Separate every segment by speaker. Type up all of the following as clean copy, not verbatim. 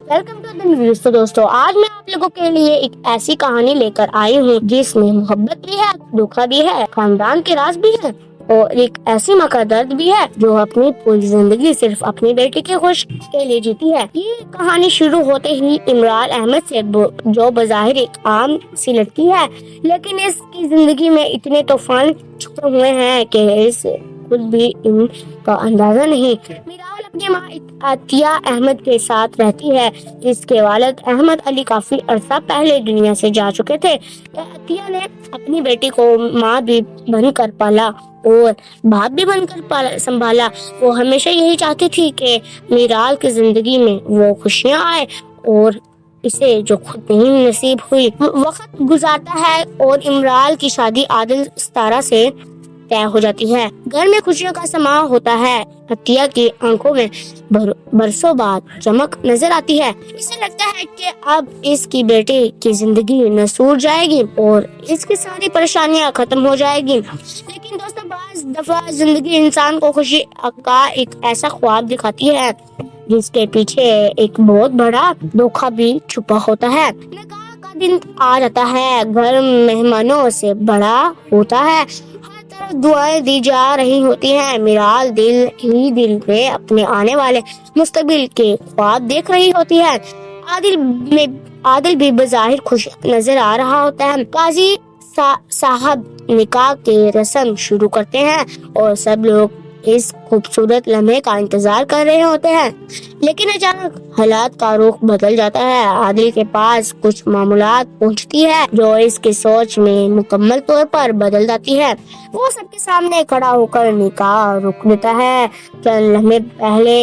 Speaker 1: Welcome to the news. تو دوستو، آج میں آپ لوگوں کے لیے ایک ایسی کہانی لے کر آئی ہوں جس میں محبت بھی ہے، دکھ بھی ہے، خاندان کے راز بھی ہے اور ایک ایسی ماں کا درد بھی ہے جو اپنی پوری زندگی صرف اپنی بیٹی کے خوش کے لیے جیتی ہے۔ یہ کہانی شروع ہوتے ہی عمران احمد سے، جو بظاہر ایک عام سی لڑکی ہے، لیکن اس کی زندگی میں اتنے طوفان چھپے ہوئے ہیں کہ اس خود بھی ان کا اندازہ نہیں۔ میرال اپنی ماں عطیہ احمد کے ساتھ رہتی ہے، جس کے والد احمد علی کافی عرصہ پہلے دنیا سے جا چکے تھے۔ عطیہ نے اپنی بیٹی کو ماں بھی بن کر پالا اور باپ بھی بن کر سنبھالا۔ وہ ہمیشہ یہی چاہتی تھی کہ میرال کی زندگی میں وہ خوشیاں آئے اور اسے جو خود نہیں نصیب ہوئی۔ وقت گزرتا ہے اور عمران کی شادی عادل ستارہ سے طے ہو جاتی ہے۔ گھر میں خوشیوں کا سماں ہوتا ہے۔ عطیہ کی آنکھوں میں برسوں بعد چمک نظر آتی ہے۔ اسے لگتا ہے کہ اب اس کی بیٹی کی زندگی نسور جائے گی اور اس کی ساری پریشانیاں ختم ہو جائے گی۔ لیکن دوستوں، بعض دفعہ زندگی انسان کو خوشی کا ایک ایسا خواب دکھاتی ہے جس کے پیچھے ایک بہت بڑا دھوکہ بھی چھپا ہوتا ہے۔ نکاح کا دن آ جاتا ہے، گھر مہمانوں سے بڑا ہوتا ہے، ہر طرف دعائیں دی جا رہی ہوتی ہیں۔ میرال دل ہی دل میں اپنے آنے والے مستقبل کے خواب دیکھ رہی ہوتی ہے۔ عادل بھی بظاہر خوش نظر آ رہا ہوتا ہے۔ قاضی صاحب نکاح کے رسم شروع کرتے ہیں اور سب لوگ اس خوبصورت لمحے کا انتظار کر رہے ہوتے ہیں، لیکن اچانک حالات کا رخ بدل جاتا ہے۔ عادل کے پاس کچھ معلومات پہنچتی ہے جو اس کی سوچ میں مکمل طور پر بدل جاتی ہے۔ وہ سب کے سامنے کھڑا ہو کر نکاح روک دیتا ہے۔ چند لمحے پہلے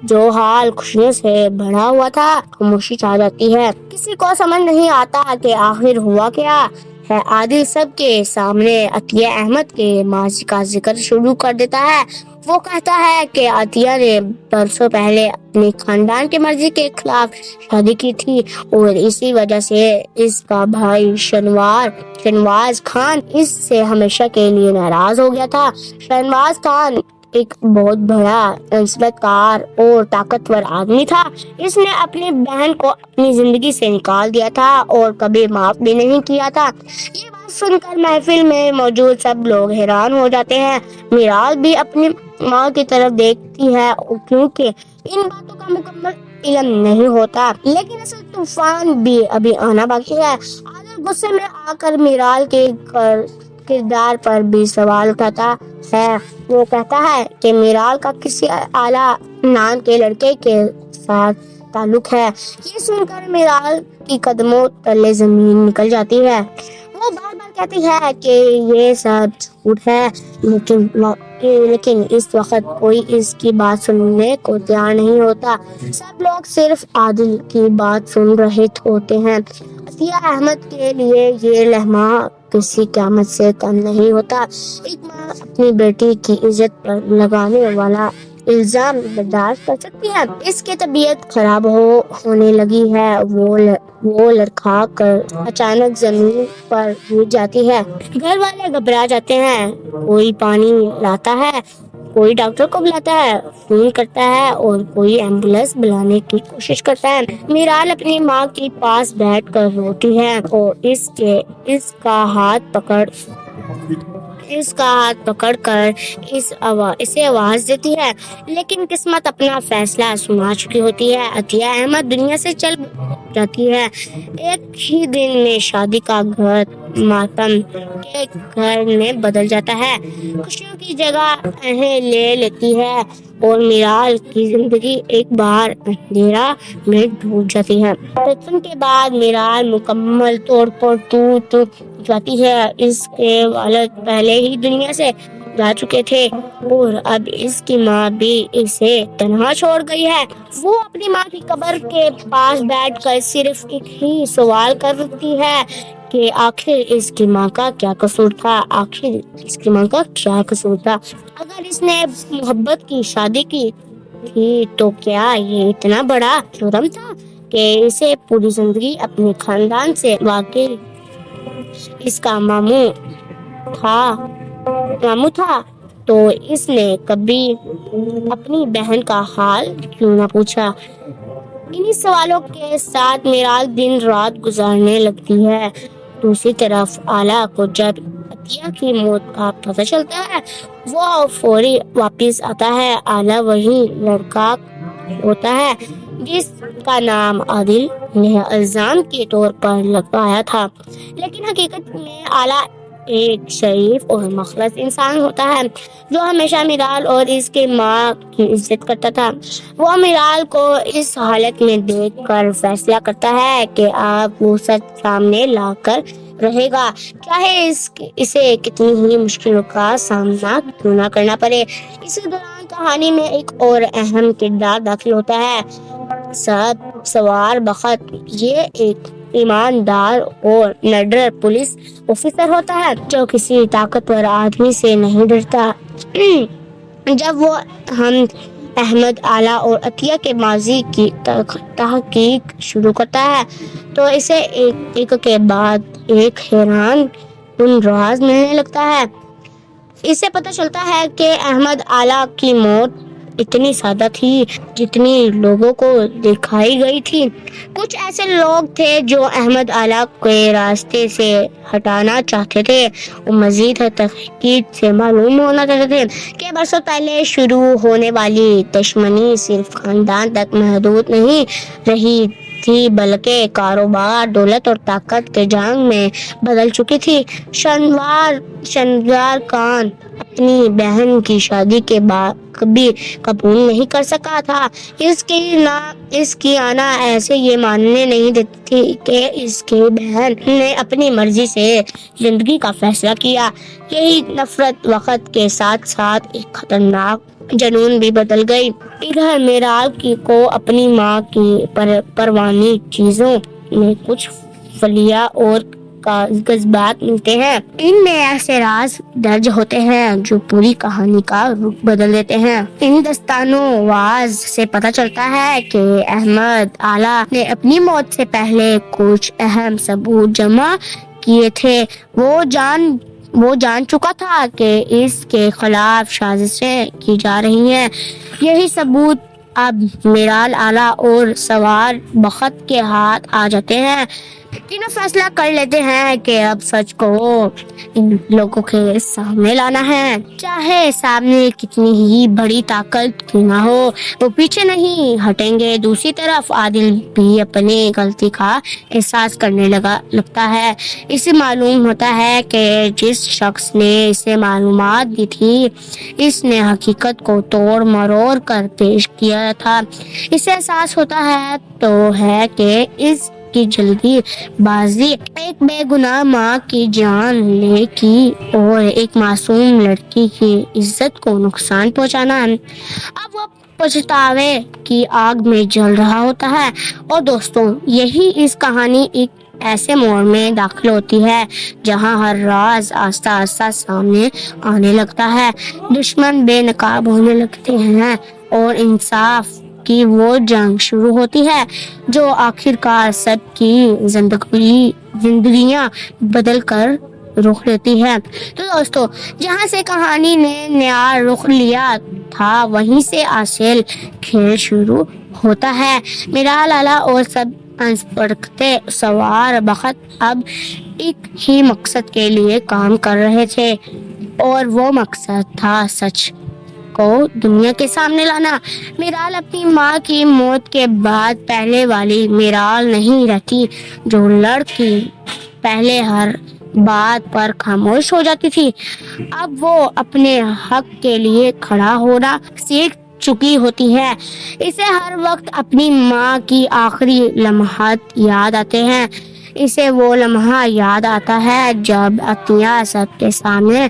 Speaker 1: جو حال خوشیوں سے بھرا ہوا تھا، خاموشی چھا جاتی ہے۔ کسی کو سمجھ نہیں آتا کہ آخر ہوا کیا ہے۔ عادل سب کے سامنے عطیہ احمد کے ماضی کا ذکر شروع کر دیتا ہے۔ وہ کہتا ہے کہ عطیہ نے برسوں پہلے اپنی خاندان کی مرضی کے خلاف شادی کی تھی اور اسی وجہ سے اس کا بھائی شہنواز خان اس سے ہمیشہ کے لیے ناراض ہو گیا تھا۔ شہنواز خان ایک بہت بڑا انصبت کار اور طاقتور آدمی تھا۔ اس نے اپنی بہن کو اپنی زندگی سے نکال دیا تھا اور کبھی معاف بھی نہیں کیا تھا۔ یہ بات سن کر محفل میں موجود سب لوگ حیران ہو جاتے ہیں۔ میرال بھی اپنی ماں کی طرف دیکھتی ہے کیونکہ ان باتوں کا مکمل علم نہیں ہوتا، لیکن اصل طوفان بھی ابھی آنا باقی ہے۔ عادل غصے میں آ کر میرال کے کردار پر بھی سوال اٹھاتا ہے۔ وہ کہتا ہے کہ میرال کا کسی اعلیٰ خاندان کے لڑکے کے ساتھ تعلق ہے۔ یہ سن کر میرال کی قدموں تلے زمین نکل جاتی ہے۔ وہ بار بار کہتی ہے کہ یہ سب جھوٹ ہے، لیکن اس وقت کوئی اس کی بات سننے کو تیار نہیں ہوتا۔ سب لوگ صرف عادل کی بات سن رہے ہوتے ہیں۔ عطیہ احمد کے لیے یہ لمحہ کسی قیامت سے کم نہیں ہوتا۔ ایک ماں اپنی بیٹی کی عزت پر لگانے والا الزام برداشت کر سکتی ہے؟ اس کی طبیعت خراب ہونے لگی ہے۔ وہ لڑکھا کر اچانک زمین پر گر جاتی ہے۔ گھر والے گھبرا جاتے ہیں۔ کوئی پانی لاتا ہے، کوئی ڈاکٹر کو بلاتا ہے، فون کرتا ہے اور کوئی ایمبولینس بلانے کی کوشش کرتا ہے۔ میرال اپنی ماں کے پاس بیٹھ کر روتی ہے اور اس کا ہاتھ پکڑ کر اسے آواز دیتی ہے، لیکن قسمت اپنا فیصلہ سنا چکی ہوتی ہے۔ عطیہ احمد دنیا سے چل جاتی ہے۔ ایک ہی دن میں شادی کا گھر ماتم کے گھر میں بدل جاتا ہے۔ خوشیوں کی جگہ آہیں لے لیتی ہے اور میرال کی زندگی ایک بار اندھیرا میں ڈوب جاتی ہے۔ بچپن کے بعد میرال مکمل طور پر ٹوٹ جاتی ہے۔ اس کے والد پہلے ہی دنیا سے جا چکے تھے اور اب اس کی ماں بھی اسے تنہا چھوڑ گئی ہے۔ وہ اپنی ماں کی قبر کے پاس بیٹھ کر صرف ایک ہی سوال کرتی ہے کہ آخر اس کی ماں کا کیا قصور تھا؟ اگر اس نے محبت کی شادی کی تھی تو کیا یہ اتنا بڑا جرم تھا کہ اسے پوری زندگی اپنے خاندان سے واقعی اس کا ماموں تھا؟ تو اس نے کبھی اپنی بہن کا حال کیوں نہ پوچھا؟ انہی سوالوں کے ساتھ میرال دن رات گزارنے لگتی ہے۔ دوسری طرف آلا کو جب عطیہ کی موت کا پتہ چلتا ہے وہ فوری واپس آتا ہے۔ آلا وہی لڑکا ہوتا ہے جس کا نام عادل نے الزام کے طور پر لگوایا تھا، لیکن حقیقت میں آلا ایک شریف اور مخلص انسان ہوتا ہے جو ہمیشہ میرال اور اس کے ماں کی عزت کرتا تھا۔ وہ میرال کو اس حالت میں دیکھ کر فیصلہ کرتا ہے کہ اب وہ سچ سامنے لا کر رہے گا، چاہے اسے کتنی ہی مشکلوں کا سامنا کیوں نہ کرنا پڑے۔ اسی دوران کہانی میں ایک اور اہم کردار داخل ہوتا ہے۔ سوار بخت یہ ایک ایماندار اور نڈر پولیس آفیسر ہوتا ہے جو کسی طاقتور آدمی سے نہیں ڈرتا۔ جب وہ احمد آلا اور عطیہ کے ماضی کی تحقیق شروع کرتا ہے تو اسے ایک کے بعد ایک حیران کن راز ملنے لگتا ہے۔ اسے پتہ چلتا ہے کہ احمد آلا کی موت اتنی سادہ تھی جتنی لوگوں کو دکھائی گئی تھی۔ کچھ ایسے لوگ تھے جو احمد آلا کے راستے سے ہٹانا چاہتے تھے اور مزید تحقیق سے معلوم ہونا چاہتے تھے کہ برسوں پہلے شروع ہونے والی دشمنی صرف خاندان تک محدود نہیں رہی تھی بلکہ کاروبار، دولت اور طاقت کے جنگ میں بدل چکی تھی۔ شنوار خان اپنی بہن کی شادی کے بعد کبھی قبول نہیں کر سکا تھا۔ اس کی آنا ایسے یہ ماننے نہیں دیتی تھی کہ اس کی بہن نے اپنی مرضی سے زندگی کا فیصلہ کیا۔ یہی نفرت وقت کے ساتھ ساتھ ایک خطرناک جنون بھی بدل گئی۔ ادھر میرال کو اپنی ماں کی پروانی چیزوں میں کچھ فلیاں اور جذبات ملتے ہیں۔ ان میں ایسے راز درج ہوتے ہیں جو پوری کہانی کا رخ بدل دیتے ہیں۔ ان دستانوں واز سے پتہ چلتا ہے کہ احمد آلا نے اپنی موت سے پہلے کچھ اہم ثبوت جمع کیے تھے۔ وہ جان چکا تھا کہ اس کے خلاف سازشیں کی جا رہی ہیں۔ یہی ثبوت اب میرال آلا اور سوار بخت کے ہاتھ آ جاتے ہیں۔ تینوں فیصلہ کر لیتے ہیں کہ اب سچ کو ان لوگوں کے سامنے لانا ہے، چاہے سامنے کتنی ہی بڑی طاقت کیوں نہ ہو، وہ پیچھے نہیں ہٹیں گے۔ دوسری طرف عادل بھی اپنی غلطی کا احساس کرنے لگتا ہے۔ اسے معلوم ہوتا ہے کہ جس شخص نے اسے معلومات دی تھی اس نے حقیقت کو توڑ مروڑ کر پیش کیا تھا۔ اسے احساس ہوتا ہے کہ اس کی جلدی بازی ایک بے گناہ ماں کی جان لے کی اور ایک معصوم لڑکی کی عزت کو نقصان پہنچانا ہے۔ اب وہ پچھتاوے کی آگ میں جل رہا ہوتا ہے۔ اور دوستوں، یہی اس کہانی ایک ایسے موڑ میں داخل ہوتی ہے جہاں ہر راز آہستہ آہستہ سامنے آنے لگتا ہے، دشمن بے نقاب ہونے لگتے ہیں اور انصاف کی وہ جنگ شروع ہوتی ہے جو آخر کار سب کی زندگیاں بدل کر رخ لیتی ہے۔ تو دوستو، جہاں سے کہانی نے نیا رخ لیا تھا وہیں سے اصل کھیل شروع ہوتا ہے۔ میرال آلا اور سب انسپڑکتے سوار بخت اب ایک ہی مقصد کے لیے کام کر رہے تھے اور وہ مقصد تھا سچ کو دنیا کے سامنے لانا۔ میرال اپنی ماں کی موت کے بعد پہلے والی میرال نہیں رہتی جو لڑکی پہلے ہر بات پر خاموش ہو جاتی تھی۔ اب وہ اپنے حق کے لیے کھڑا ہونا سیکھ چکی ہوتی ہے۔ اسے ہر وقت اپنی ماں کی آخری لمحات یاد آتے ہیں۔ اسے وہ لمحہ یاد آتا ہے جب عطیہ سب کے سامنے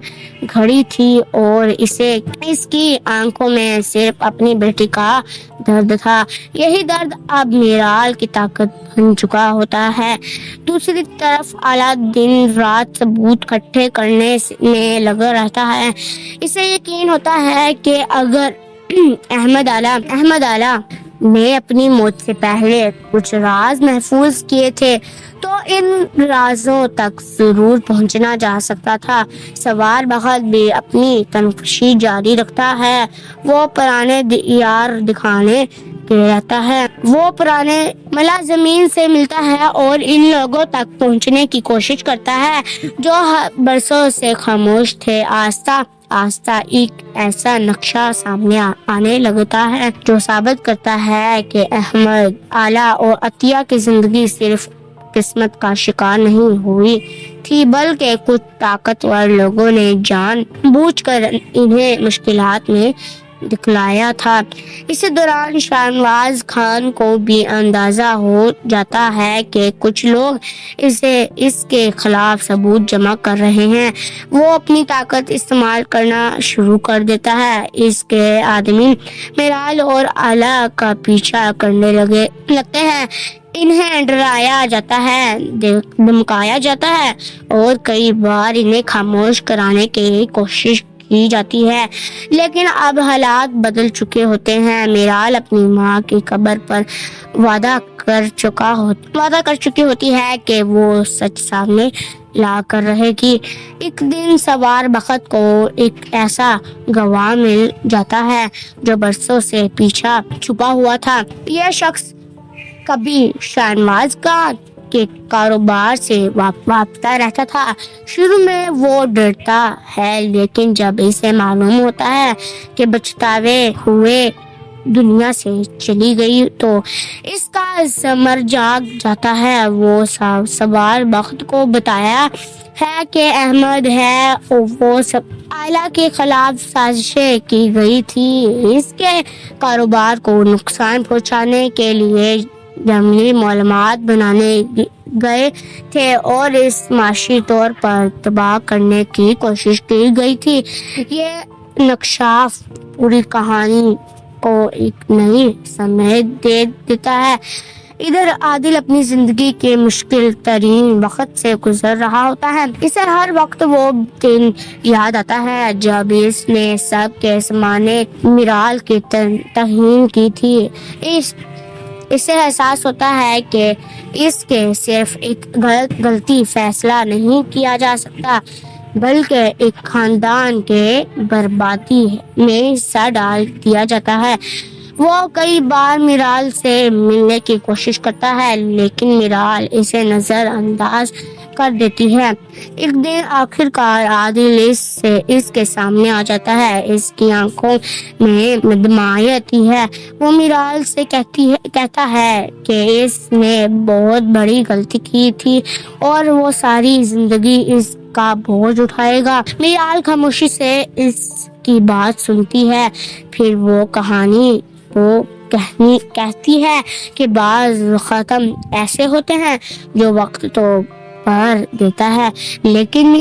Speaker 1: کھڑی تھی اور اس کی آنکھوں میں صرف اپنی بیٹی کا درد تھا۔ یہی درد اب میرال کی طاقت بن چکا ہوتا ہے۔ دوسری طرف آلا دن رات ثبوت اکٹھے کرنے میں لگا رہتا ہے۔ اسے یقین ہوتا ہے کہ اگر احمد آلا نے اپنی موت سے پہلے کچھ راز محفوظ کیے تھے تو ان رازوں تک ضرور پہنچنا جا سکتا تھا۔ سوار بخت بھی اپنی تنقشی جاری رکھتا ہے۔ وہ پرانے یار دکھانے کے رہتا ہے۔ وہ پرانے ملازمین سے ملتا ہے اور ان لوگوں تک پہنچنے کی کوشش کرتا ہے جو برسوں سے خاموش تھے۔ آہستہ آہستہ ایک ایسا نقشہ سامنے آنے لگتا ہے جو ثابت کرتا ہے کہ احمد، آلا اور عطیہ کی زندگی صرف قسمت کا شکار نہیں ہوئی تھی بلکہ کچھ طاقتور لوگوں نے جان بوجھ کر انہیں مشکلات میں دکھلایا تھا۔ اسی دوران شاہنواز خان کو بھی اندازہ ہو جاتا ہے کہ کچھ لوگ اس کے خلاف ثبوت جمع کر رہے ہیں۔ وہ اپنی طاقت استعمال کرنا شروع کر دیتا ہے۔ اس کے آدمی میرال اور آلا کا پیچھا کرنے لگتے ہیں۔ انہیں ڈرایا جاتا ہے، دھمکایا جاتا ہے اور کئی بار انہیں خاموش کرانے کی کوشش کی جاتی ہے، لیکن اب حالات بدل چکے ہوتے ہیں۔ میرال اپنی ماں کی قبر پر وعدہ کر چکی ہوتی ہے کہ وہ سچ سامنے لا کر رہے گی۔ ایک دن سوار بخت کو ایک ایسا گواہ مل جاتا ہے جو برسوں سے پیچھے چھپا ہوا تھا۔ یہ شخص کبھی شاہنواز خان کے کاروبار سے وابستہ رہتا تھا۔ شروع میں وہ ڈرتا ہے، لیکن جب اسے معلوم ہوتا ہے کہ بچتاوے ہوئے دنیا سے چلی گئی تو اس کا ضمیر جاگ جاتا ہے۔ وہ سوار بخت کو بتایا ہے کہ احمد ہے وہ سب آئلہ کے خلاف سازشیں کی گئی تھی، اس کے کاروبار کو نقصان پہنچانے کے لیے جعلی معلومات بنائے گئے تھے اور اس معاشی طور پر تباہ کرنے کی کوشش کی گئی تھی۔ یہ نکشاف پوری کہانی کو ایک نئی سمت دے دیتا ہے۔ ادھر عادل اپنی زندگی کے مشکل ترین وقت سے گزر رہا ہوتا ہے۔ اسے ہر وقت وہ دن یاد آتا ہے جب اس نے سب کے سامنے میرال کی توہین کی تھی۔ اسے احساس ہوتا ہے کہ اس کے صرف ایک غلطی فیصلہ نہیں کیا جا سکتا بلکہ ایک خاندان کے بربادی میں حصہ ڈال دیا جاتا ہے۔ وہ کئی بار میرال سے ملنے کی کوشش کرتا ہے لیکن میرال اسے نظر انداز کر دیتی ہے۔ ایک دن آخرکار عادل اس کے سامنے آ جاتا ہے۔ اس کی آنکھوں میں دمعیں آتی ہے۔ وہ میرال سے کہتا ہے کہ اس نے بہت بڑی غلطی کی تھی اور وہ ساری زندگی اس کا بوجھ اٹھائے گا۔ میرال خاموشی سے اس کی بات سنتی ہے، پھر وہ کہانی کو کہتی ہے کہ بعض ختم ایسے ہوتے ہیں جو وقت تو پر دیتا ہے لیکن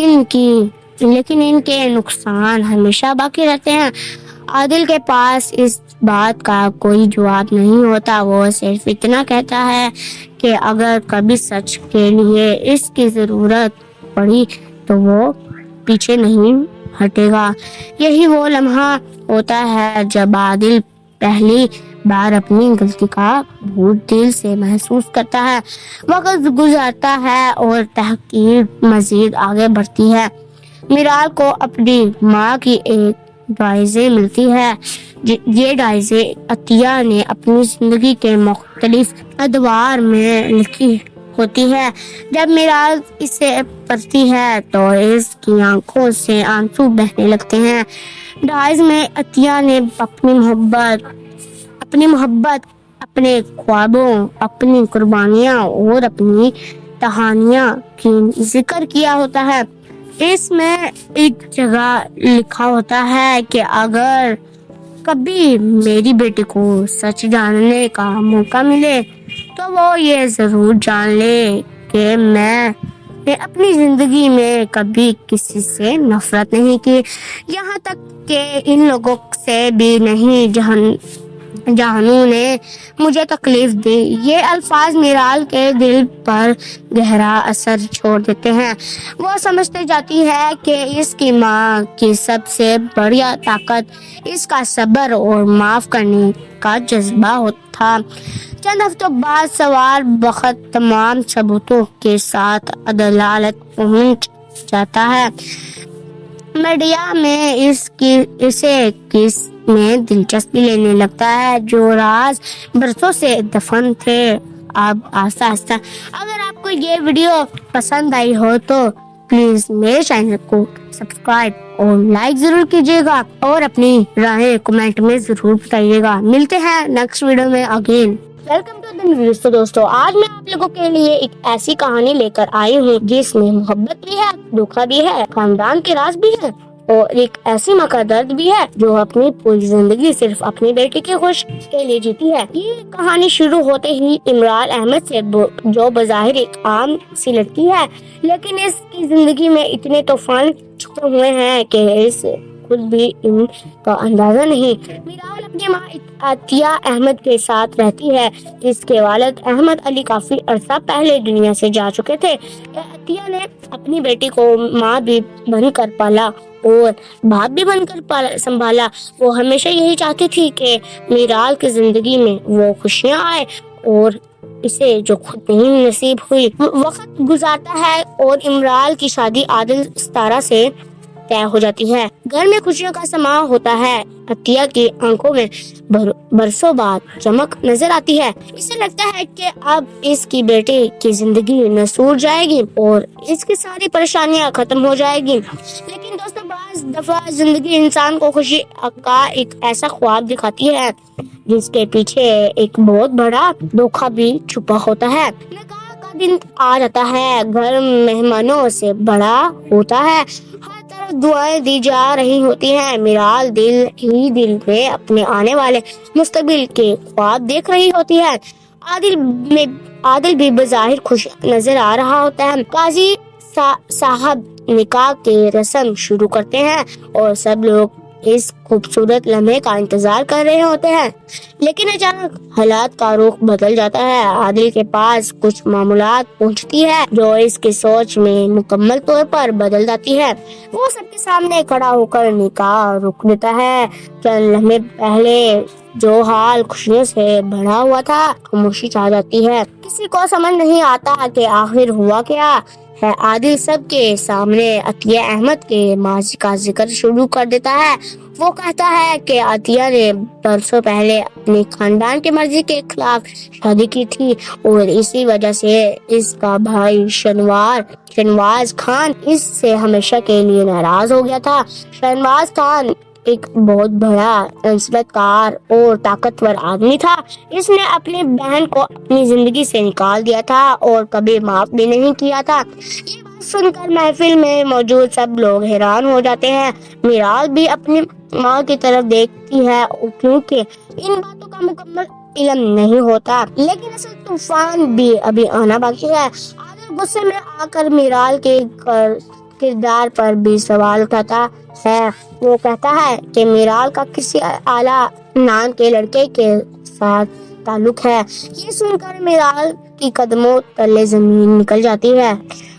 Speaker 1: ان کے نقصان ہمیشہ باقی رہتے ہیں۔ عادل کے پاس اس بات کا کوئی جواب نہیں ہوتا۔ وہ صرف اتنا کہتا ہے کہ اگر کبھی سچ کے لیے اس کی ضرورت پڑی تو وہ پیچھے نہیں ہٹے گا۔ یہی وہ لمحہ ہوتا ہے جب عادل پہلی بار اپنی غلطی کا بھوت دل سے محسوس کرتا ہے۔ وقت گزرتا ہے اور تحقیق مزید آگے بڑھتی ہے۔ میرال کو اپنی ماں کی ایک ڈائری ملتی ہے۔ یہ ڈائری عطیہ نے اپنی زندگی کے مختلف ادوار میں لکھی ہوتی ہے۔ جب میرال اسے پڑھتی ہے تو اس کی آنکھوں سے آنسو بہنے لگتے ہیں۔ ڈائری میں عطیہ نے اپنی محبت، اپنے خوابوں، اپنی قربانیاں اور اپنی تہانیاں کی ذکر کیا ہوتا ہے۔ اس میں ایک جگہ لکھا ہوتا ہے کہ اگر کبھی میری بیٹی کو سچ جاننے کا موقع ملے تو وہ یہ ضرور جان لے کہ میں نے اپنی زندگی میں کبھی کسی سے نفرت نہیں کی، یہاں تک کہ ان لوگوں سے بھی نہیں جہنوں نے مجھے تکلیف دی۔ یہ الفاظ میرال کے دل پر گہرا اثر چھوڑ دیتے ہیں۔ وہ سمجھتے جاتی ہے کہ اس کی ماں کی سب سے بڑی طاقت اس کا صبر اور معاف کرنے کا جذبہ تھا۔ چند ہفتوں بعد سوار بخت تمام ثبوتوں کے ساتھ عدالت پہنچ جاتا ہے۔ میڈیا میں اسے کس میں دلچسپی لینے لگتا ہے جو راز برسوں سے دفن تھے اب آہستہ آہستہ۔ اگر آپ کو یہ ویڈیو پسند آئی ہو تو پلیز میرے چینل کو سبسکرائب اور لائک ضرور کیجیے گا اور اپنی رائے کمنٹ میں ضرور بتائیے گا۔ ملتے ہیں نیکسٹ ویڈیو میں again. Welcome to the news. تو دوستو آج میں آپ لوگوں کے لیے ایک ایسی کہانی لے کر آئی ہوں جس میں محبت بھی ہے، دکھ بھی ہے، خاندان کے راز بھی ہے اور ایک ایسی ماں کا درد بھی ہے جو اپنی پوری زندگی صرف اپنی بیٹی کے خوش کے لیے جیتی ہے۔ یہ کہانی شروع ہوتے ہی عمران احمد سے جو بظاہر ایک عام سی لڑکی ہے لیکن اس کی زندگی میں اتنے طوفان چھپے ہوئے ہیں کہ اس خود بھی ان کا اندازہ نہیں۔ میرال اپنی ماں عطیہ احمد کے ساتھ رہتی ہے جس کے والد احمد علی کافی عرصہ پہلے دنیا سے جا چکے تھے۔ عطیہ نے اپنی بیٹی کو ماں بھی بن کر پالا اور باپ بھی بن کر سنبھالا۔ وہ ہمیشہ یہی چاہتی تھی کہ میرال کی زندگی میں وہ خوشیاں آئے اور اسے جو خود نہیں نصیب ہوئی۔ وقت گزارتا ہے اور عمران کی شادی عادل ستارہ سے طے ہو جاتی ہے۔ گھر میں خوشیوں کا سماں ہوتا ہے۔ عطیہ کی آنکھوں میں برسوں بعد چمک نظر آتی ہے۔ اسے لگتا ہے کہ اب اس کی بیٹی کی زندگی نسور جائے گی اور اس کی ساری پریشانیاں ختم ہو جائے گی۔ لیکن دوستوں بعض دفعہ زندگی انسان کو خوشی کا ایک ایسا خواب دکھاتی ہے جس کے پیچھے ایک بہت بڑا دھوکہ بھی چھپا ہوتا ہے۔ نکاح کا دن آ جاتا ہے، گھر مہمانوں سے بڑا ہوتا ہے، ہر طرف دعائیں دی جا رہی ہوتی ہیں۔ میرال دل ہی دل میں اپنے آنے والے مستقبل کے خواب دیکھ رہی ہوتی ہے۔ عادل بھی بظاہر خوش نظر آ رہا ہوتا ہے۔ قاضی صاحب نکاح کے رسم شروع کرتے ہیں اور سب لوگ اس خوبصورت لمحے کا انتظار کر رہے ہوتے ہیں، لیکن اچانک حالات کا رخ بدل جاتا ہے۔ عادل کے پاس کچھ معلومات پہنچتی ہے جو اس کی سوچ میں مکمل طور پر بدل جاتی ہے۔ وہ سب کے سامنے کھڑا ہو کر نکاح روک دیتا ہے۔ چند لمحے پہلے جو حال خوشیوں سے بھرا ہوا تھا خاموشی چھا جاتی ہے۔ کسی کو سمجھ نہیں آتا کہ آخر ہوا کیا ہے۔ عادل سب کے سامنے عطیہ احمد کے ماضی کا ذکر شروع کر دیتا ہے۔ وہ کہتا ہے کہ عطیہ نے برسوں پہلے اپنے خاندان کی مرضی کے خلاف شادی کی تھی اور اسی وجہ سے اس کا بھائی شہنواز خان اس سے ہمیشہ کے لیے ناراض ہو گیا تھا۔ شہنواز خان ایک بہت بڑا انصت کار اور طاقتور آدمی تھا۔ اس نے اپنی بہن کو اپنی زندگی سے نکال دیا تھا اور کبھی معاف بھی نہیں کیا تھا۔ یہ بات سن کر محفل میں موجود سب لوگ حیران ہو جاتے ہیں۔ میرال بھی اپنی ماں کی طرف دیکھتی ہے کیونکہ ان باتوں کا مکمل علم نہیں ہوتا، لیکن اصل طوفان بھی ابھی آنا باقی ہے۔ عادل غصے میں آ کر میرال کے کردار پر بھی سوال اٹھاتا ہے۔ وہ کہتا ہے کہ میرال کا کسی اعلیٰ خاندان کے لڑکے کے ساتھ تعلق ہے۔ یہ سن کر میرال کی قدموں تلے زمین نکل جاتی ہے۔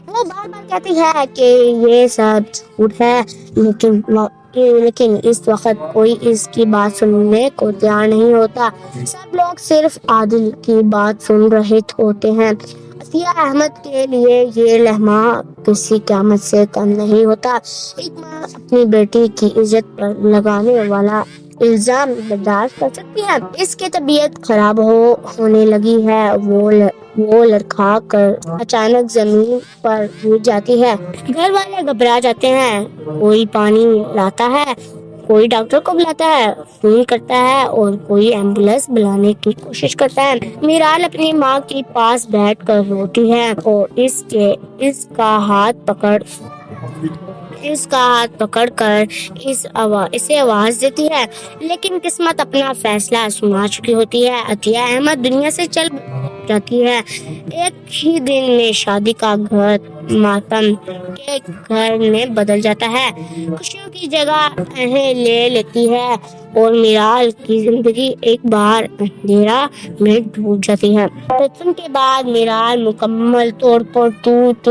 Speaker 1: وہ بار بار کہتی ہے کہ یہ سب جھوٹ ہے، لیکن اس وقت کوئی اس کی بات سننے کو تیار نہیں ہوتا۔ سب لوگ صرف عادل کی بات سن رہے ہوتے ہیں۔ عطیہ احمد کے لیے یہ لمحہ کسی قیامت سے کم نہیں ہوتا۔ ایک ماں اپنی بیٹی کی عزت پر لگانے والا الزام برداشت کر سکتی ہے؟ اس کی طبیعت خراب ہونے لگی ہے۔ وہ لڑکھا کر اچانک زمین پر گر جاتی ہے۔ گھر والے گھبرا جاتے ہیں، کوئی پانی لاتا ہے، کوئی ڈاکٹر کو بلاتا ہے، فون کرتا ہے اور کوئی ایمبولینس بلانے کی کوشش کرتا ہے۔ میرال اپنی ماں کے پاس بیٹھ کر روتی ہے اور اس کا ہاتھ پکڑ کر اسے آواز دیتی ہے، لیکن قسمت اپنا فیصلہ سنا چکی ہوتی ہے۔ عطیہ احمد دنیا سے چل جاتی ہے۔ ایک ہی دن میں شادی کا گھر ماتم کے گھر میں بدل جاتا ہے، خوشیوں کی جگہ لے لیتی ہے اور میرال کی زندگی ایک بار اندھیرا میں ڈوب جاتی ہے۔ دفن کے بعد میرال مکمل طور پر ٹوٹ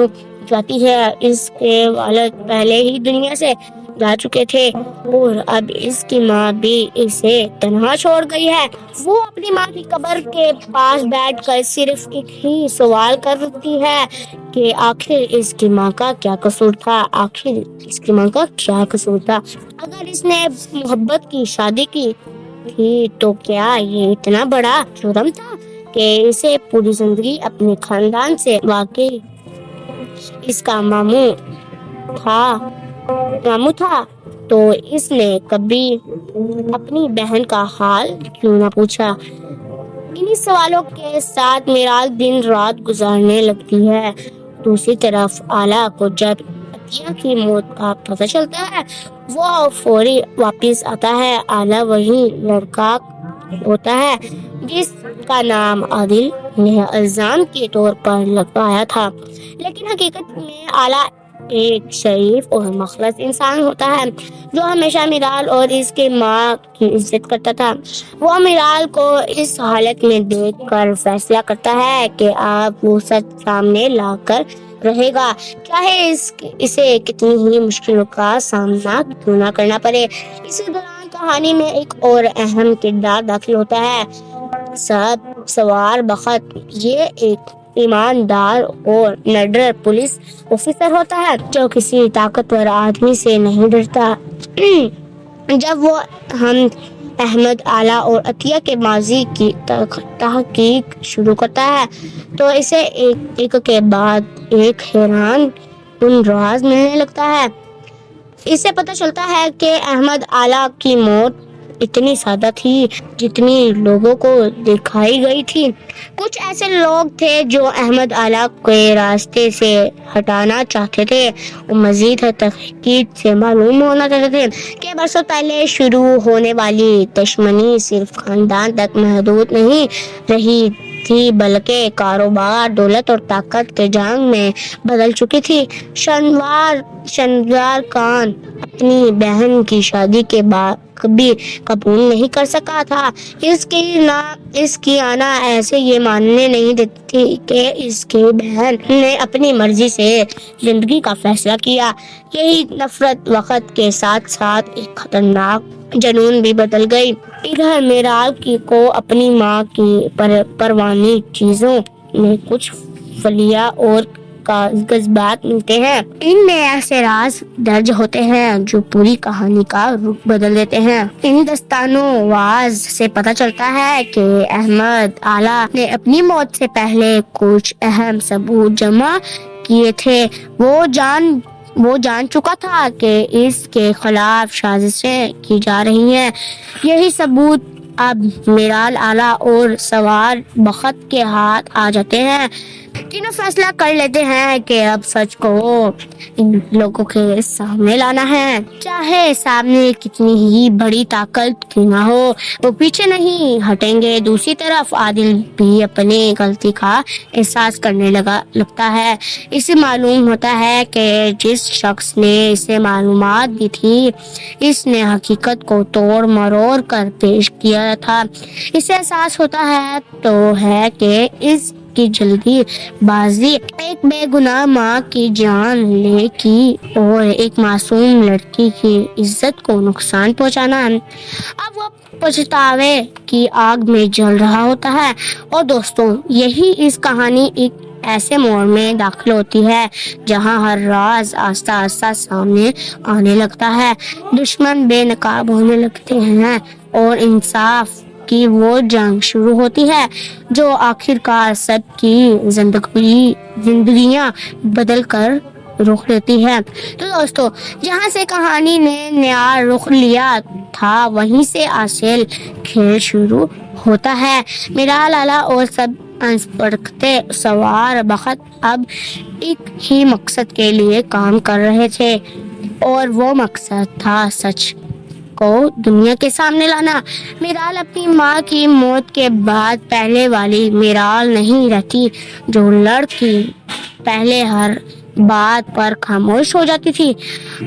Speaker 1: جاتی ہے۔ اس کے والد پہلے ہی دنیا سے جا چکے تھے اور اب اس کی ماں بھی اسے تنہا چھوڑ گئی ہے۔ وہ اپنی ماں کی قبر کے پاس بیٹھ کر صرف ایک ہی سوال کرتی ہے کہ آخر اس کی ماں کا کیا قصور تھا، آخر اس کی ماں کا کیا قصور تھا۔ اگر اس نے محبت کی شادی کی تھی تو کیا یہ اتنا بڑا جرم تھا کہ اسے پوری زندگی اپنے خاندان سے واقعی اس کا ماموں تھا تو اس نے کبھی اپنی بہن کا حال کیوں نہ پوچھا۔ انہی سوالوں کے ساتھ میرال دن رات گزارنے لگتی ہے۔ دوسری طرف آلا کو جب عطیہ کی موت کا پتہ چلتا ہے وہ فوری واپس آتا ہے۔ آلا وہی لڑکا ہوتا ہے جس کا نام عادل نے الزام کے طور پر لگایا تھا، لیکن حقیقت میں آلا ایک شریف اور مخلص انسان ہوتا ہے جو ہمیشہ میرال اور اس کے ماں کی عزت کرتا تھا۔ وہ میرال کو اس حالت میں دیکھ کر فیصلہ کرتا ہے کہ اب وہ سچ سامنے لا کر رہے گا، چاہے اسے کتنی ہی مشکلوں کا سامنا کیوں نہ کرنا پڑے۔ اسی دوران کہانی میں ایک اور اہم کردار داخل ہوتا ہے، سوار بخت۔ یہ ایک ایماندار اور نڈر پولیس آفیسر ہوتا ہے جو کسی طاقتور آدمی سے نہیں ڈرتا۔ جب وہ احمد، آلا اور عطیہ کے ماضی کی تحقیق شروع کرتا ہے تو اسے ایک کے بعد ایک حیران کن راز ملنے لگتا ہے۔ اسے پتہ چلتا ہے کہ احمد آلا کی موت اتنی سادہ تھی جتنی لوگوں کو دکھائی گئی تھی۔ کچھ ایسے لوگ تھے جو احمد آلا کے راستے سے ہٹانا چاہتے تھے اور مزید تحقیق سے معلوم ہونا چاہتے تھے کہ برسوں پہلے شروع ہونے والی دشمنی صرف خاندان تک محدود نہیں رہی تھی بلکہ کاروبار، دولت اور طاقت کے جنگ میں بدل چکی تھی۔ شنوار خان اپنی بہن کی شادی کے بعد کبھی قبول نہیں کر سکا تھا۔ اس کی آنا ایسے یہ ماننے نہیں دیتی تھی کہ اس کی بہن نے اپنی مرضی سے زندگی کا فیصلہ کیا۔ یہی نفرت وقت کے ساتھ ساتھ ایک خطرناک جنون بھی بدل گئی۔ ادھر میرال کو اپنی ماں کی پروانی چیزوں میں کچھ فلیاں اور جذبات ملتے ہیں۔ ان میں ایسے راز درج ہوتے ہیں جو پوری کہانی کا رخ بدل دیتے ہیں۔ ان دستانوں واز سے پتہ چلتا ہے کہ احمد آلا نے اپنی موت سے پہلے کچھ اہم ثبوت جمع کیے تھے۔ وہ جان چکا تھا کہ اس کے خلاف سازشیں کی جا رہی ہیں۔ یہی ثبوت اب میرال، آلا اور سوار بخت کے ہاتھ آ جاتے ہیں۔ تینوں فیصلہ کر لیتے ہیں کہ اب سچ کو ان لوگوں کے سامنے لانا ہے، چاہے سامنے کتنی ہی بڑی طاقت کیوں نہ ہو، وہ پیچھے نہیں ہٹیں گے۔ دوسری طرف عادل بھی اپنی غلطی کا احساس کرنے لگتا ہے۔ اسے معلوم ہوتا ہے کہ جس شخص نے اسے معلومات دی تھی اس نے حقیقت کو توڑ مروڑ کر پیش کیا تھا۔ اسے احساس ہوتا ہے کہ اس کی جلدی بازی ایک بے گناہ ماں کی جان لے کی اور ایک معصوم لڑکی کی عزت کو نقصان پہنچانا۔ اب وہ پچھتاوے کی آگ میں جل رہا ہوتا ہے۔ اور دوستوں، یہی اس کہانی ایک ایسے موڑ میں داخل ہوتی ہے جہاں ہر راز آہستہ آہستہ سامنے آنے لگتا ہے، دشمن بے نقاب ہونے لگتے ہیں اور انصاف کی وہ جنگ شروع ہوتی ہے جو آخرکار سب کی زندگیاں بدل کر رخ لیتی ہے۔ تو دوستو، جہاں سے کہانی نے نیا رخ لیا تھا وہیں سے اصل کھیل شروع ہوتا ہے۔ میرال، آلا اور سب انسپڑکتے سوار بخت اب ایک ہی مقصد کے لیے کام کر رہے تھے اور وہ مقصد تھا سچ کو دنیا کے سامنے لانا۔ میرال اپنی ماں کی موت کے بعد پہلے والی میرال نہیں رہتی جو لڑکی پہلے ہر بات پر خاموش ہو جاتی تھی۔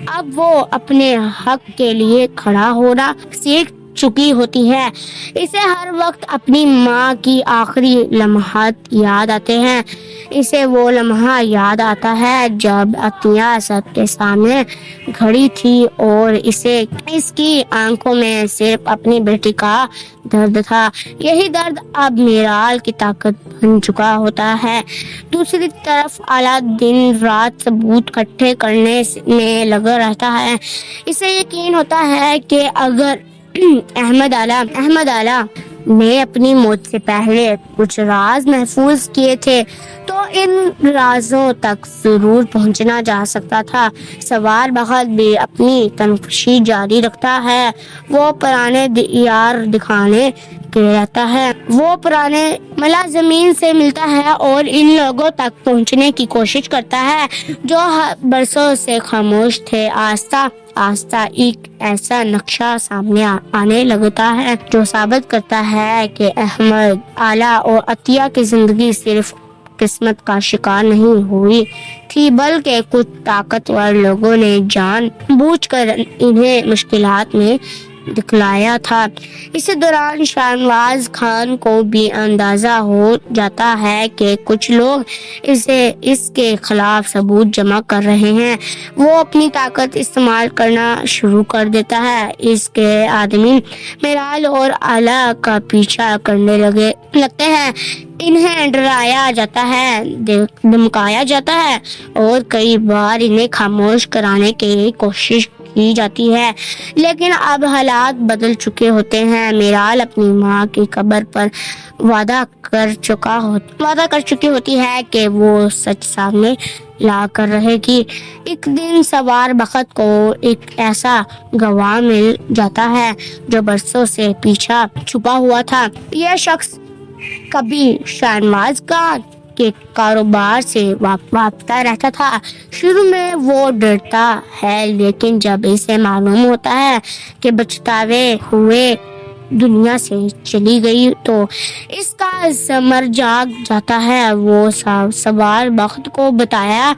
Speaker 1: اب وہ اپنے حق کے لیے کھڑا ہونا سیکھ چکی ہوتی ہے۔ اسے ہر وقت اپنی ماں کی آخری لمحات یاد آتے ہیں۔ اسے وہ لمحہ یاد آتا ہے جب عطیہ سب کے سامنے کھڑی تھی اور اسے اس کی آنکھوں میں صرف اپنی بیٹی کا درد تھا۔ یہی درد اب میرال کی طاقت بن چکا ہوتا ہے۔ دوسری طرف اعلیٰ دن رات ثبوت اکٹھے کرنے میں لگا رہتا ہے۔ اسے یقین ہوتا ہے کہ اگر احمد اعلیٰ نے اپنی موت سے پہلے کچھ راز محفوظ کیے تھے تو ان رازوں تک ضرور پہنچنا جا سکتا تھا۔ سوار بخت بھی اپنی تنقشی جاری رکھتا ہے۔ وہ پرانے یار دکھانے کے رہتا ہے۔ وہ پرانے ملازمین سے ملتا ہے اور ان لوگوں تک پہنچنے کی کوشش کرتا ہے جو برسوں سے خاموش تھے۔ آہستہ آہستہ ایک ایسا نقشہ سامنے آنے لگتا ہے جو ثابت کرتا ہے کہ احمد اعلیٰ اور عطیہ کی زندگی صرف قسمت کا شکار نہیں ہوئی تھی بلکہ کچھ طاقتور لوگوں نے جان بوجھ کر انہیں مشکلات میں دکھلایا تھا۔ اسی دوران شاہنواز خان کو بھی اندازہ ہو جاتا ہے کہ کچھ لوگ اس کے خلاف ثبوت جمع کر رہے ہیں۔ وہ اپنی طاقت استعمال کرنا شروع کر دیتا ہے۔ اس کے آدمی میرال اور اعلیٰ کا پیچھا کرنے لگتے ہیں۔ انہیں ڈرایا جاتا ہے، دھمکایا جاتا ہے اور کئی بار انہیں خاموش کرانے کی کوشش کی جاتی ہے، لیکن اب حالات بدل چکے ہوتے ہیں۔ میرال اپنی ماں کی قبر پر وعدہ کر چکی ہوتی ہے کہ وہ سچ سامنے لا کر رہے گی۔ ایک دن سوار بخت کو ایک ایسا گواہ مل جاتا ہے جو برسوں سے پیچھے چھپا ہوا تھا۔ یہ شخص کبھی شاہنواز خان کے کاروبار سے وابستہ رہتا تھا۔ شروع میں وہ ڈرتا ہے، لیکن جب اسے معلوم ہوتا ہے کہ بچتاوے ہوئے دنیا سے چلی گئی تو اس کا ضمیر جاگ جاتا ہے۔ وہ سوار بخت کو بتایا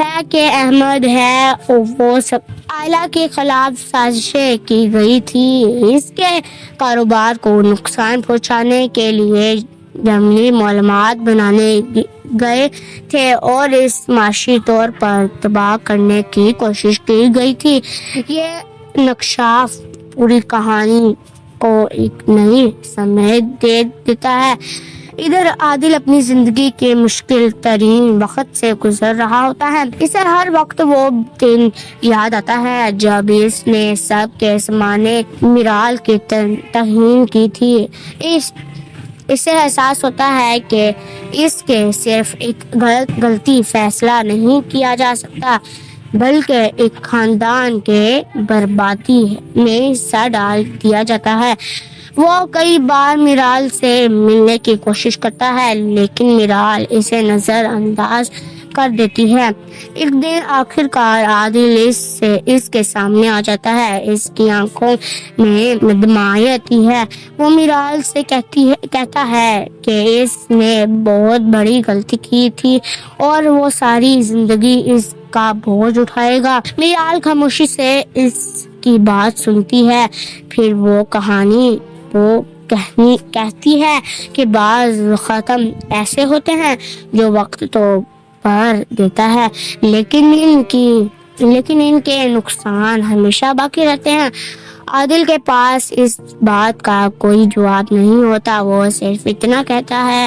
Speaker 1: ہے کہ احمد ہے اور وہ سب اعلیٰ کے خلاف سازشیں کی گئی تھی۔ اس کے کاروبار کو نقصان پہنچانے کے لیے جعلی معلومات بنانے گئے تھے اور اس معاشی طور پر تباہ کرنے کی کوشش کی گئی تھی۔ یہ نکشاف پوری کہانی کو ایک نئی سمت دے دیتا ہے۔ ادھر عادل اپنی زندگی کے مشکل ترین وقت سے گزر رہا ہوتا ہے۔ اسے ہر وقت وہ دن یاد آتا ہے جب اس نے سب کے سامنے میرال کی توہین کی تھی۔ اسے احساس ہوتا ہے کہ اس کے صرف ایک غلطی فیصلہ نہیں کیا جا سکتا بلکہ ایک خاندان کے بربادی میں حصہ ڈال دیا جاتا ہے۔ وہ کئی بار میرال سے ملنے کی کوشش کرتا ہے لیکن میرال اسے نظر انداز کر دیتی ہے۔ ایک دن آخرکار عادل اس کے سامنے آ جاتا ہے۔ اس کی آنکھوں میں ندامت آتی ہے۔ وہ میرال سے کہتا ہے کہ اس نے بہت بڑی غلطی کی تھی اور وہ ساری زندگی اس کا بوجھ اٹھائے گا۔ میرال خاموشی سے اس کی بات سنتی ہے، پھر وہ کہانی وہ کہتی ہے کہ بعض ختم ایسے ہوتے ہیں جو وقت تو پر دیتا ہے لیکن ان کے نقصان ہمیشہ باقی رہتے ہیں۔ عادل کے پاس اس بات کا کوئی جواب نہیں ہوتا۔ وہ صرف اتنا کہتا ہے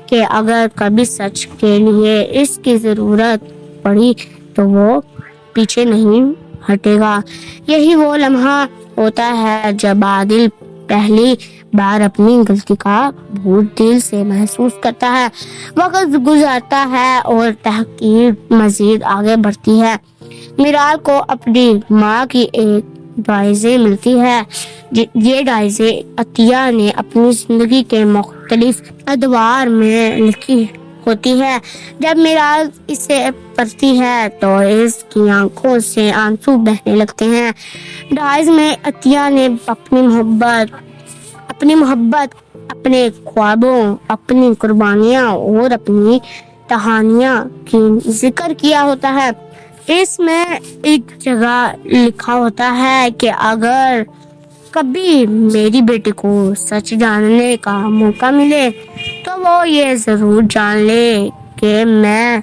Speaker 1: کہ اگر کبھی سچ کے لیے اس کی ضرورت پڑی تو وہ پیچھے نہیں ہٹے گا۔ یہی وہ لمحہ ہوتا ہے جب عادل پہلی بار اپنی غلطی کا بوجھ دل سے محسوس کرتا ہے۔ وقت گزرتا ہے اور تحقیق مزید آگے بڑھتی ہے۔ میرال کو اپنی ماں کی ایک ڈائری ملتی ہے۔ یہ ڈائری عطیہ نے اپنی زندگی کے مختلف ادوار میں لکھی ہوتی ہے۔ جب میرال اسے پڑھتی ہے تو اس کی آنکھوں سے آنسو بہنے لگتے ہیں۔ ڈائری میں عطیہ نے اپنی محبت، اپنے خوابوں، اپنی قربانیاں اور اپنی کہانیاں کی ذکر کیا ہوتا ہے۔ اس میں ایک جگہ لکھا ہوتا ہے کہ اگر کبھی میری بیٹی کو سچ جاننے کا موقع ملے تو وہ یہ ضرور جان لے کہ میں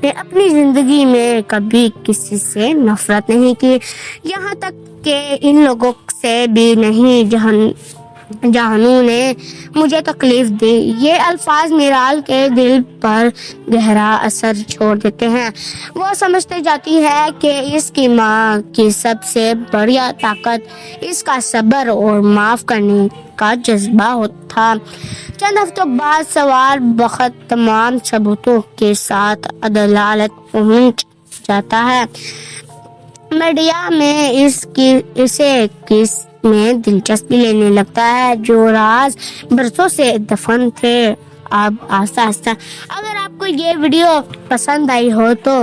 Speaker 1: نے اپنی زندگی میں کبھی کسی سے نفرت نہیں کی، یہاں تک کہ ان لوگوں سے بھی نہیں جہانوں نے مجھے تکلیف دی۔ یہ الفاظ میرال کے دل پر گہرا اثر چھوڑ دیتے ہیں۔ وہ سمجھتے جاتی ہے کہ اس کی ماں کی سب سے بڑی طاقت اس کا صبر اور معاف کرنے کا جذبہ تھا۔ چند ہفتوں بعد سوار بخت تمام ثبوتوں کے ساتھ عدالت پہنچ جاتا ہے۔ میڈیا میں اسے کیس میں دلچسپی لینے لگتا ہے جو راز برسوں سے دفن تھے۔ اب آہستہ آہستہ اگر آپ کو یہ ویڈیو پسند آئی ہو تو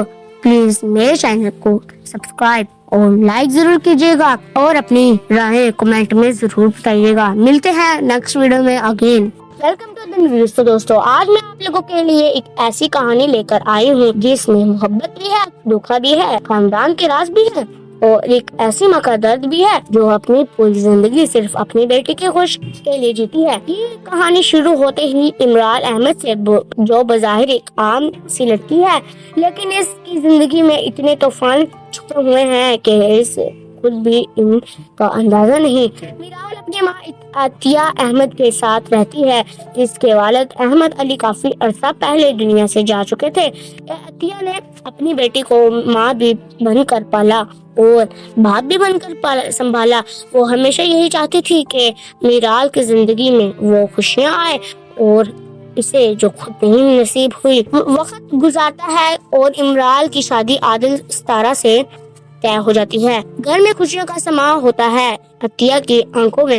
Speaker 1: پلیز میرے چینل کو سبسکرائب اور لائک ضرور کیجیے گا اور اپنی رائے کمنٹ میں ضرور بتائیے گا۔ ملتے ہیں نیکسٹ ویڈیو میں again. Welcome to the video. دوستو آج میں آپ لوگوں کے لیے ایک ایسی کہانی لے کر آئی ہوں جس میں محبت بھی ہے، دھوکہ بھی ہے، خاندان کے راز بھی ہے اور ایک ایسی ماں کا درد بھی ہے جو اپنی پوری زندگی صرف اپنی بیٹی کے خوش کے لیے جیتی ہے۔ یہ کہانی شروع ہوتے ہی امرال احمد سے جو بظاہر ایک عام سی لڑکی ہے لیکن اس کی زندگی میں اتنے طوفان چھپے ہوئے ہیں کہ اس خود بھی ان کا اندازہ نہیں۔ میرال اپنی ماں عطیہ احمد کے ساتھ رہتی ہے جس کے والد احمد علی کافی عرصہ پہلے دنیا سے جا چکے تھے۔ عطیہ نے اپنی بیٹی کو ماں بھی بن کر پالا اور باپ بھی بن کر سنبھالا۔ وہ ہمیشہ یہی چاہتی تھی کہ میرال کی زندگی میں وہ خوشیاں آئے اور اسے جو خود نہیں نصیب ہوئی۔ وقت گزارتا ہے اور امرال کی شادی عادل ستارہ سے طے ہو جاتی ہے۔ گھر میں خوشیوں کا سماں ہوتا ہے۔ عطیہ کی آنکھوں میں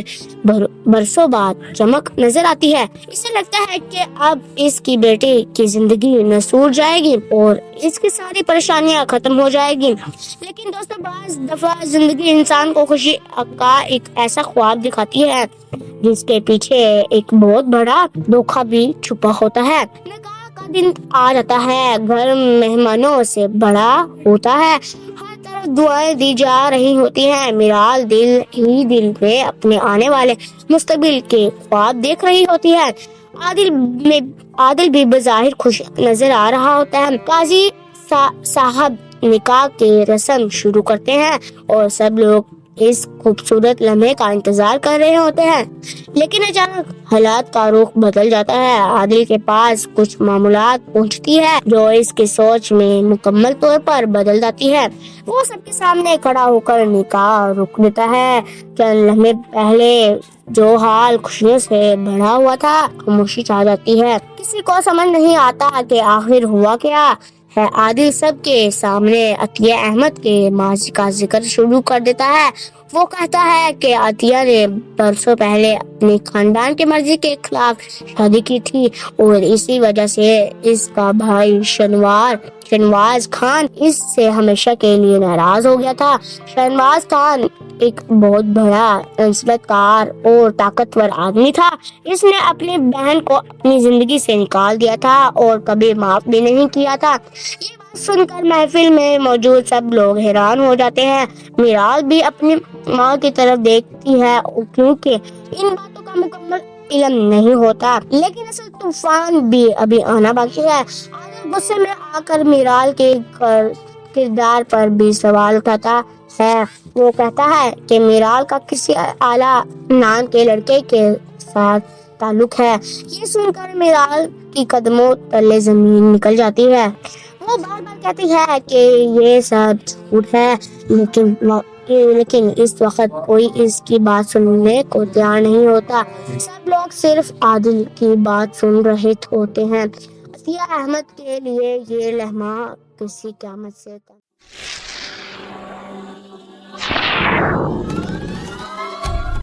Speaker 1: برسوں بعد چمک نظر آتی ہے۔ اسے لگتا ہے کہ اب اس کی بیٹی کی زندگی نسور جائے گی اور اس کی ساری پریشانیاں ختم ہو جائے گی۔ لیکن دوستوں بعض دفعہ زندگی انسان کو خوشی کا ایک ایسا خواب دکھاتی ہے جس کے پیچھے ایک بہت بڑا دھوکہ بھی چھپا ہوتا ہے۔ نکاح کا دن آ جاتا ہے، گھر مہمانوں سے بڑا ہوتا ہے، ہر طرف دعائیں دی جا رہی ہوتی ہیں۔ میرال دل ہی دل میں اپنے آنے والے مستقبل کے خواب دیکھ رہی ہوتی ہے۔ عادل بھی بظاہر خوش نظر آ رہا ہوتا ہے۔ قاضی صاحب نکاح کے رسم شروع کرتے ہیں اور سب لوگ اس خوبصورت لمحے کا انتظار کر رہے ہوتے ہیں، لیکن اچانک حالات کا رخ بدل جاتا ہے۔ عادل کے پاس کچھ معلومات پہنچتی ہے جو اس کی سوچ میں مکمل طور پر بدل جاتی ہے۔ وہ سب کے سامنے کھڑا ہو کر نکاح روک دیتا ہے۔ چند لمحے پہلے جو حال خوشیوں سے بھرا ہوا تھا خاموشی چھا جاتی ہے۔ کسی کو سمجھ نہیں آتا کہ آخر ہوا کیا ہے۔ عادل سب کے سامنے عطیہ احمد کے ماضی کا ذکر شروع کر دیتا ہے۔ وہ کہتا ہے کہ عطیہ نے برسوں پہلے اپنی خاندان کی مرضی کے خلاف شادی کی تھی اور اسی وجہ سے اس کا بھائی شہنواز خان اس سے ہمیشہ کے لیے ناراض ہو گیا تھا۔ شہنواز خان ایک بہت بڑا انصیت کار اور طاقتور آدمی تھا۔ اس نے اپنی بہن کو اپنی زندگی سے نکال دیا تھا اور کبھی معاف بھی نہیں کیا تھا۔ یہ بات سن کر محفل میں موجود سب لوگ حیران ہو جاتے ہیں۔ میرال بھی اپنی ماں کی طرف دیکھتی ہے کیونکہ ان باتوں کا مکمل علم نہیں ہوتا، لیکن اصل طوفان بھی ابھی آنا باقی ہے۔ عادل غصے میں آ کر میرال کے کردار پر بھی سوال اٹھاتا ہے۔ وہ کہتا ہے کہ میرال کا کسی اعلیٰ خاندان کے لڑکے کے ساتھ تعلق ہے۔ یہ سن کر میرال کی قدموں تلے زمین نکل جاتی ہے۔ وہ بار بار کہتی ہے کہ یہ سب جھوٹ ہے، لیکن اس وقت کوئی اس کی بات سننے کو تیار نہیں ہوتا۔ سب لوگ صرف عادل کی بات سن رہے ہوتے ہیں۔ عطیہ احمد کے لیے یہ لمحہ کسی قیامت سے کم